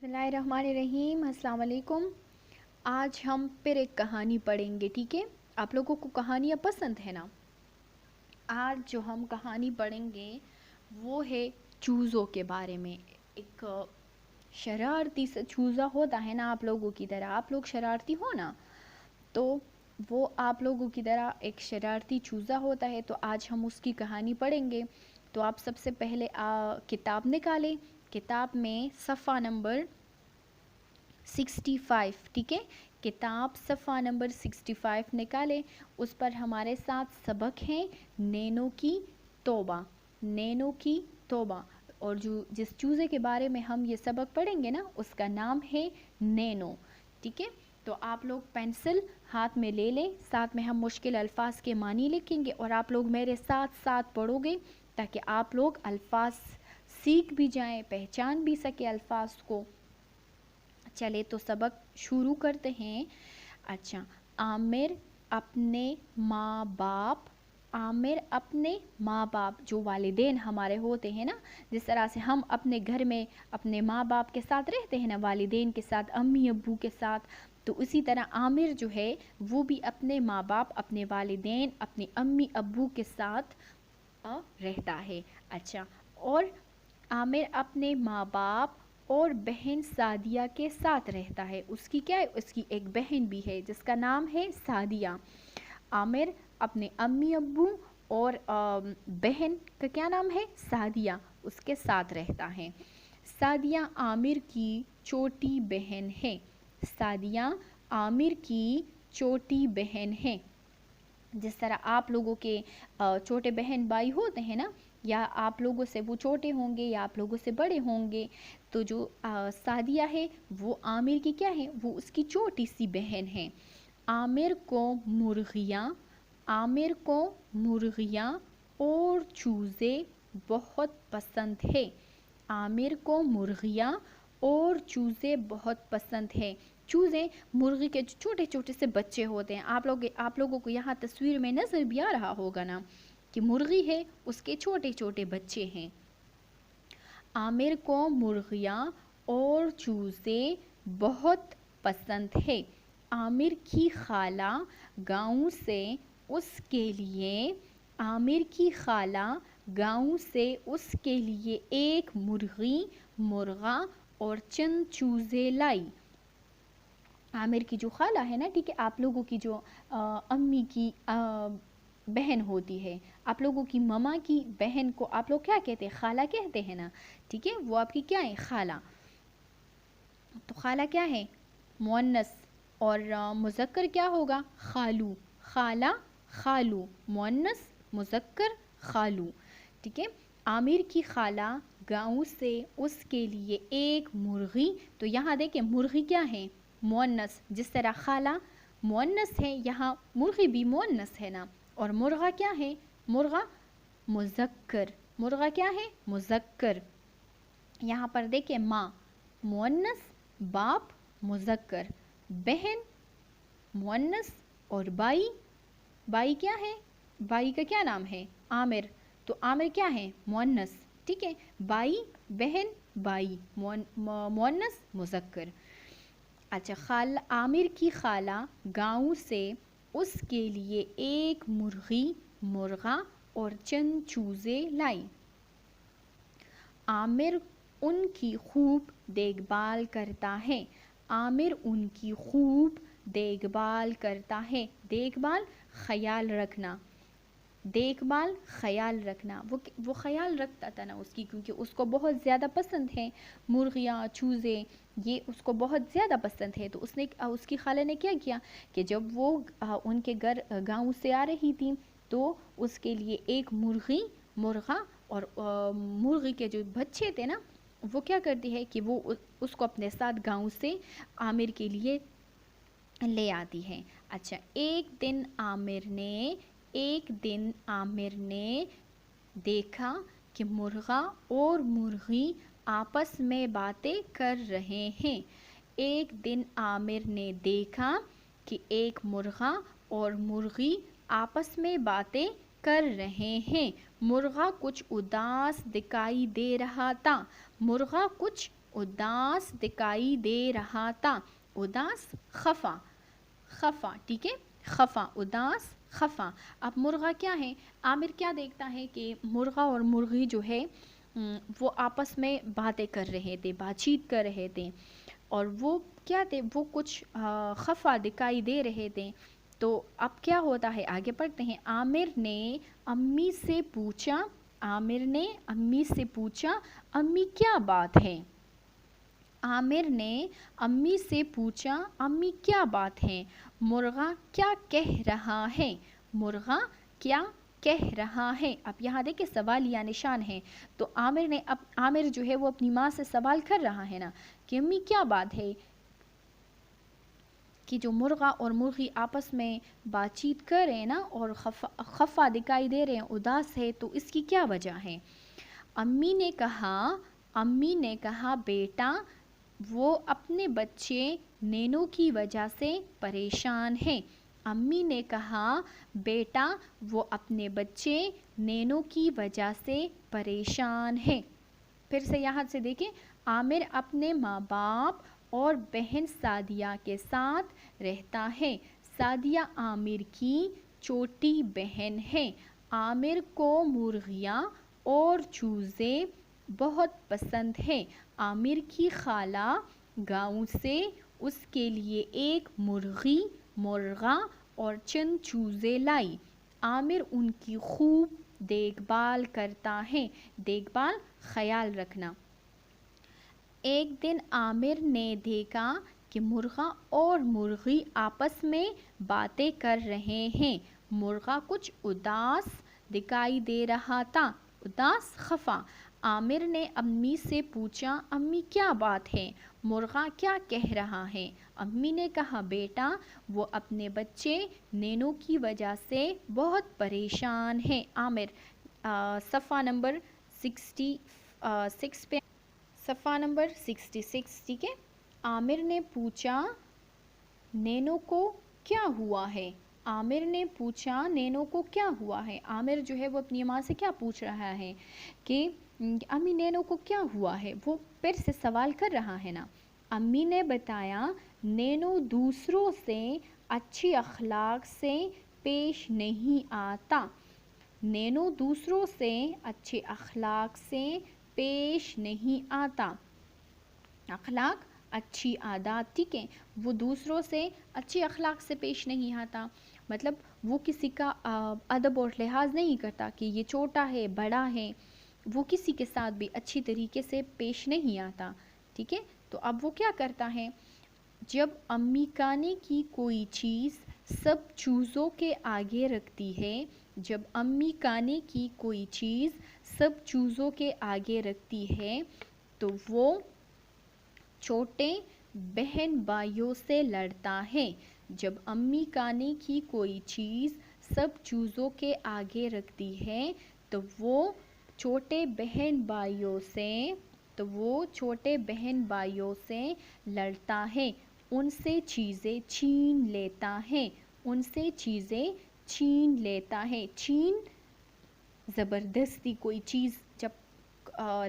بسم اللہ الرحمن الرحیم۔ السلام علیکم۔ آج ہم پھر ایک کہانی پڑھیں گے، ٹھیک ہے؟ آپ لوگوں کو کہانیاں پسند ہے نا؟ آج جو ہم کہانی پڑھیں گے وہ ہے چوزوں کے بارے میں۔ ایک شرارتی سا چوزا ہوتا ہے نا آپ لوگوں کی طرح، آپ لوگ شرارتی ہو نا، تو وہ آپ لوگوں کی طرح ایک شرارتی چوزا ہوتا ہے۔ تو آج ہم اس کی کہانی پڑھیں گے۔ تو آپ سب سے پہلے کتاب نکالیں، کتاب میں صفحہ نمبر 65، ٹھیک ہے؟ کتاب صفحہ نمبر 65 نکالے، اس پر ہمارے ساتھ سبق ہیں نینو کی توبہ۔ نینو کی توبہ، اور جس چوزے کے بارے میں ہم یہ سبق پڑھیں گے نا اس کا نام ہے نینو، ٹھیک ہے؟ تو آپ لوگ پینسل ہاتھ میں لے لیں، ساتھ میں ہم مشکل الفاظ کے معنی لکھیں گے اور آپ لوگ میرے ساتھ ساتھ پڑھو گے تاکہ آپ لوگ الفاظ سیکھ بھی جائیں، پہچان بھی سکے الفاظ کو۔ چلے تو سبق شروع کرتے ہیں۔ اچھا، عامر اپنے ماں باپ جو والدین ہمارے ہوتے ہیں نا، جس طرح سے ہم اپنے گھر میں اپنے ماں باپ کے ساتھ رہتے ہیں نا، والدین کے ساتھ، امی ابو کے ساتھ، تو اسی طرح عامر جو ہے وہ بھی اپنے ماں باپ، اپنے والدین، اپنی امی ابو کے ساتھ رہتا ہے۔ اچھا، اور عامر اپنے ماں باپ اور بہن سعدیہ کے ساتھ رہتا ہے۔ اس کی کیا ہے؟ اس کی ایک بہن بھی ہے جس کا نام ہے سعدیہ۔ عامر اپنے امی ابو اور بہن کا کیا نام ہے؟ سعدیہ، اس کے ساتھ رہتا ہے۔ سعدیہ عامر کی چھوٹی بہن ہے۔ سعدیہ عامر کی چھوٹی بہن ہے۔ جس طرح آپ لوگوں کے چھوٹے بہن بھائی ہوتے ہیں نا، یا آپ لوگوں سے وہ چھوٹے ہوں گے یا آپ لوگوں سے بڑے ہوں گے، تو جو سعدیہ ہے وہ عامر کی کیا ہے؟ وہ اس کی چھوٹی سی بہن ہے۔ عامر کو مرغیاں اور چوزے بہت پسند ہے۔ عامر کو مرغیاں اور چوزے بہت پسند ہے۔ چوزے مرغی کے جو چھوٹے چھوٹے سے بچے ہوتے ہیں، آپ لوگوں کو یہاں تصویر میں نظر بھی آ رہا ہوگا نا کہ مرغی ہے، اس کے چھوٹے چھوٹے بچے ہیں۔ عامر کو مرغیاں اور چوزے بہت پسند ہے۔ عامر کی خالہ گاؤں سے اس کے لیے ایک مرغی، مرغا اور چند چوزے لائی۔ عامر کی جو خالہ ہے نا، ٹھیک ہے، آپ لوگوں کی جو امی کی بہن ہوتی ہے، آپ لوگوں کی ماما کی بہن کو آپ لوگ کیا کہتے ہیں؟ خالہ کہتے ہیں نا، ٹھیک ہے؟ وہ آپ کی کیا ہے؟ خالہ۔ تو خالہ کیا ہے؟ مؤنث، اور مذکر کیا ہوگا؟ خالو۔ خالہ خالو، مؤنث مذکر خالو، ٹھیک ہے؟ عامر کی خالہ گاؤں سے اس کے لیے ایک مرغی، تو یہاں دیکھیں مرغی کیا ہے؟ مؤنث، جس طرح خالہ مؤنث ہے، یہاں مرغی بھی مؤنث ہے نا، اور مرغا کیا ہے؟ مرغا مذکر، مرغا کیا ہے؟ مذکر۔ یہاں پر دیکھیں ماں مؤنث، باپ مذکر، بہن مؤنث، اور بائی کیا ہے؟ بائی کا کیا نام ہے؟ عامر، تو عامر کیا ہے؟ مؤنث، ٹھیک ہے؟ بائی بہن، بائی مؤنث مذکر۔ اچھا، عامر کی خالہ گاؤں سے اس کے لیے ایک مرغی، مرغا اور چند چوزے لائی۔ عامر ان کی خوب دیکھ بھال کرتا ہے۔ عامر ان کی خوب دیکھ بھال کرتا ہے۔ دیکھ بھال خیال رکھنا، دیکھ بھال خیال رکھنا، وہ خیال رکھتا تھا نا اس کی، کیونکہ اس کو بہت زیادہ پسند ہے مرغیاں، چوزے، یہ اس کو بہت زیادہ پسند ہے۔ تو اس کی خالہ نے کیا کیا کہ جب وہ ان کے گھر گاؤں سے آ رہی تھی تو اس کے لیے ایک مرغی، مرغا اور مرغی کے جو بچے تھے نا، وہ کیا کرتی ہے کہ وہ اس کو اپنے ساتھ گاؤں سے عامر کے لیے لے آتی ہے۔ اچھا، ایک دن عامر نے دیکھا کہ مرغا اور مرغی آپس میں باتیں کر رہے ہیں۔ ایک دن عامر نے دیکھا کہ ایک مرغا اور مرغی آپس میں باتیں کر رہے ہیں۔ مرغا کچھ اداس دکھائی دے رہا تھا۔ مرغا کچھ اداس دکھائی دے رہا تھا. اداس خفا، خفا، ٹھیک ہے، خفا، اداس، خفا. اب مرغا کیا ہے؟ عامر کیا دیکھتا ہے کہ مرغا اور مرغی جو ہے وہ آپس میں باتیں کر رہے تھے، بات چیت کر رہے تھے، اور وہ کیا تھے، وہ کچھ خفا دکھائی دے رہے تھے. تو اب کیا ہوتا ہے، آگے پڑھتے ہیں. عامر نے امی سے پوچھا، عامر نے امی سے پوچھا، امی کیا بات ہے؟ عامر نے امی سے پوچھا، امی کیا بات ہے؟ مرغا کیا کہہ رہا ہے؟ مرغا کیا کہہ رہا ہے؟ اب یہاں دیکھیں سوال یا نشان ہے. تو عامر جو ہے وہ اپنی ماں سے سوال کر رہا ہے نا کہ امی کیا بات ہے کہ جو مرغا اور مرغی آپس میں بات چیت کر رہے ہیں نا اور خفا دکھائی دے رہے ہیں، اداس ہے، تو اس کی کیا وجہ ہے؟ امی نے کہا بیٹا وہ اپنے بچے نینو کی وجہ سے پریشان ہے. امی نے کہا بیٹا وہ اپنے بچے نینو کی وجہ سے پریشان ہے. پھر سے یہاں سے دیکھیں، عامر اپنے ماں باپ اور بہن سعدیہ کے ساتھ رہتا ہے. سعدیہ عامر کی چھوٹی بہن ہے. عامر کو مرغیاں اور چوزے بہت پسند ہے. عامر کی خالہ گاؤں سے اس کے لیے ایک مرغا اور چند چوزے لائی. عامر ان کی خوب دیکھ بھال کرتا ہے. دیکھ بھال، خیال رکھنا. ایک دن عامر نے دیکھا کہ مرغا اور مرغی آپس میں باتیں کر رہے ہیں. مرغا کچھ اداس دکھائی دے رہا تھا، اداس، خفا. عامر نے امی سے پوچھا، امی کیا بات ہے؟ مرغا کیا کہہ رہا ہے؟ امی نے کہا بیٹا وہ اپنے بچے نینو کی وجہ سے بہت پریشان ہے. عامر صفحہ نمبر 66 پہ، صفحہ نمبر 66، ٹھیک ہے. عامر نے پوچھا نینو کو کیا ہوا ہے؟ عامر نے پوچھا نینو کو کیا ہوا ہے؟ عامر جو ہے وہ اپنی ماں سے کیا پوچھ رہا ہے کہ امی نینو کو کیا ہوا ہے؟ وہ پھر سے سوال کر رہا ہے نا. امی نے بتایا نینو دوسروں سے اچھی اخلاق سے پیش نہیں آتا. نینو دوسروں سے اچھے اخلاق سے پیش نہیں آتا. اخلاق، اچھی عادات، ٹھیک ہے. وہ دوسروں سے اچھے اخلاق سے پیش نہیں آتا، مطلب وہ کسی کا ادب اور لحاظ نہیں کرتا کہ یہ چھوٹا ہے، بڑا ہے. وہ کسی کے ساتھ بھی اچھی طریقے سے پیش نہیں آتا، ٹھیک ہے. تو اب وہ کیا کرتا ہے، جب امی کھانے کی کوئی چیز سب چوزوں کے آگے رکھتی ہے، جب امی کھانے کی کوئی چیز سب چوزوں کے آگے رکھتی ہے تو وہ چھوٹے بہن بھائیوں سے لڑتا ہے. جب امی کھانے کی کوئی چیز سب چوزوں کے آگے رکھتی ہے تو وہ چھوٹے بہن بھائیوں سے لڑتا ہے، ان سے چیزیں چھین لیتا ہے. ان سے چیزیں چھین لیتا ہے. چھین، زبردستی کوئی چیز جب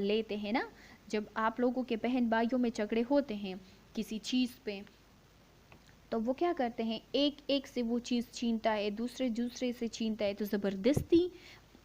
لیتے ہیں نا، جب آپ لوگوں کے بہن بھائیوں میں جھگڑے ہوتے ہیں کسی چیز پہ تو وہ کیا کرتے ہیں، ایک ایک سے وہ چیز چھینتا ہے، دوسرے سے چھینتا ہے. تو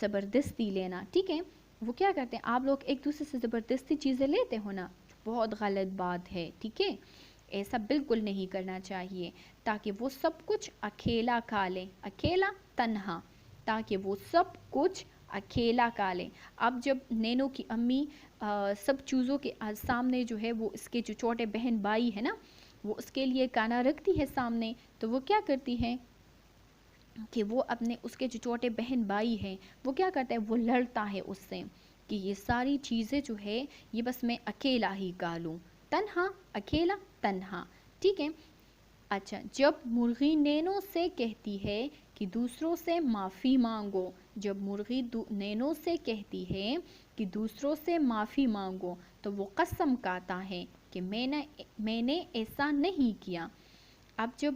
زبردستی لینا، ٹھیک ہے. وہ کیا کرتے ہیں، آپ لوگ ایک دوسرے سے زبردستی چیزیں لیتے ہو نا، بہت غلط بات ہے، ٹھیک ہے. ایسا بالکل نہیں کرنا چاہیے تاکہ وہ سب کچھ اکیلا کھا لے. اکیلا، تنہا، تاکہ وہ سب کچھ اکیلا کھا لے. اب جب نینو کی امی سب چیزوں کے سامنے جو ہے وہ اس کے جو چھوٹے بہن بھائی ہے نا وہ اس کے لیے کھانا رکھتی ہے سامنے، تو وہ کیا کرتی ہے کہ وہ اپنے اس کے جو چھوٹے بہن بھائی ہیں وہ کیا کرتا ہے، وہ لڑتا ہے اس سے کہ یہ ساری چیزیں جو ہے یہ بس میں اکیلا ہی کھا لوں. تنہا، اکیلا، تنہا، ٹھیک ہے. اچھا، جب مرغی نینو سے کہتی ہے کہ دوسروں سے معافی مانگو، جب مرغی نینو سے کہتی ہے کہ دوسروں سے معافی مانگو تو وہ قسم کھاتا ہے کہ میں نے ایسا نہیں کیا. اب جب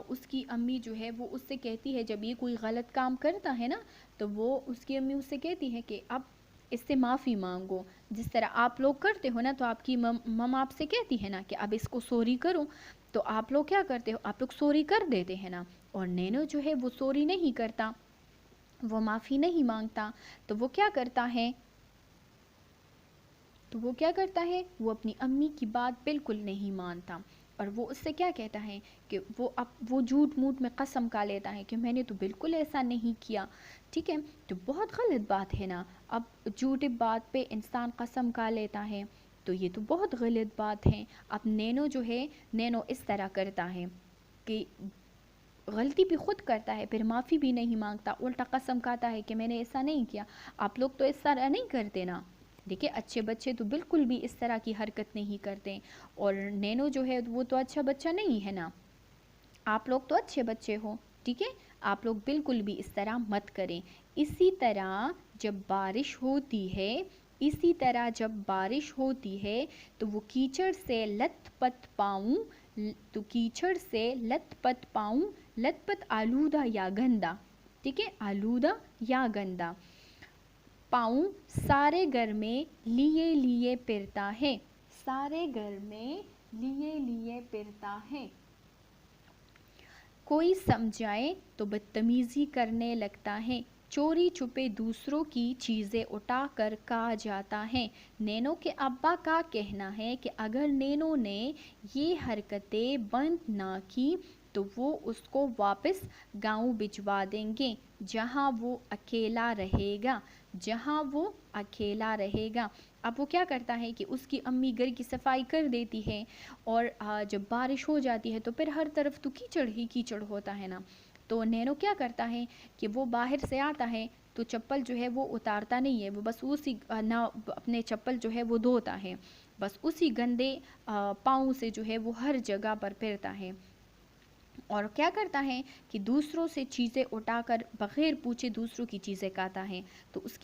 اس کی امی جو ہے وہ اس سے کہتی ہے، جب یہ کوئی غلط کام کرتا ہے نا تو وہ اس کی امی اس سے کہتی ہے کہ اب اس سے معافی مانگو. جس طرح آپ لوگ کرتے ہو نا, تو آپ کی مم آپ سے کہتی ہے نا کہ اب اس کو سوری کرو, تو آپ لوگ کیا کرتے ہو, آپ لوگ سوری کر دیتے ہیں نا. اور نینو جو ہے وہ سوری نہیں کرتا, وہ معافی نہیں مانگتا. تو وہ کیا کرتا ہے, وہ اپنی امی کی بات بالکل نہیں مانتا, اور وہ اس سے کیا کہتا ہے کہ وہ جھوٹ موٹ میں قسم کھا لیتا ہے کہ میں نے تو بالکل ایسا نہیں کیا. ٹھیک ہے, تو بہت غلط بات ہے نا. اب جھوٹی بات پہ انسان قسم کھا لیتا ہے, تو یہ تو بہت غلط بات ہے. اب نینو جو ہے, نینو اس طرح کرتا ہے کہ غلطی بھی خود کرتا ہے, پھر معافی بھی نہیں مانگتا, الٹا قسم کھاتا ہے کہ میں نے ایسا نہیں کیا. آپ لوگ تو اس طرح نہیں کرتے نا. دیکھیں اچھے بچے تو بالکل بھی اس طرح کی حرکت نہیں کرتے, اور نینو جو ہے وہ تو اچھا بچہ نہیں ہے نا. آپ لوگ تو اچھے بچے ہو, ٹھیک ہے, آپ لوگ بالکل بھی اس طرح مت کریں. اسی طرح جب بارش ہوتی ہے تو وہ کیچڑ سے لت پت پاؤں, لت پت آلودہ یا گندا, ٹھیک ہے, آلودہ یا گندا پاؤں سارے گھر میں لیے پھرتا ہے, کوئی سمجھائے تو بدتمیزی کرنے لگتا ہے, چوری چھپے دوسروں کی چیزیں اٹھا کر کھا جاتا ہے. نینو کے ابا کا کہنا ہے کہ اگر نینو نے یہ حرکتیں بند نہ کی تو وہ اس کو واپس گاؤں بھجوا دیں گے, جہاں وہ اکیلا رہے گا. اب وہ کیا کرتا ہے کہ اس کی امی گھر کی صفائی کر دیتی ہے, اور جب بارش ہو جاتی ہے تو پھر ہر طرف تو کیچڑ ہی کیچڑ ہوتا ہے نا. تو نینو کیا کرتا ہے کہ وہ باہر سے آتا ہے تو چپل جو ہے وہ اتارتا نہیں ہے, وہ بس اپنے چپل جو ہے وہ دھوتا ہے, بس اسی گندے پاؤں سے جو ہے وہ ہر جگہ پر پھرتا ہے. اور کیا کرتا ہے کہ دوسروں سے چیزیں اٹھا کر بغیر پوچھے دوسروں کی چیزیں کھاتا ہے. تو اس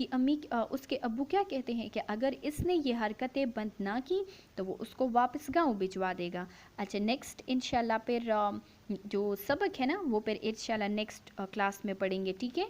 کے ابو کیا کہتے ہیں کہ اگر اس نے یہ حرکتیں بند نہ کی تو وہ اس کو واپس گاؤں بھجوا دے گا. اچھا, نیکسٹ انشاءاللہ پھر جو سبق ہے نا وہ پھر انشاءاللہ نیکسٹ کلاس میں پڑھیں گے, ٹھیک ہے.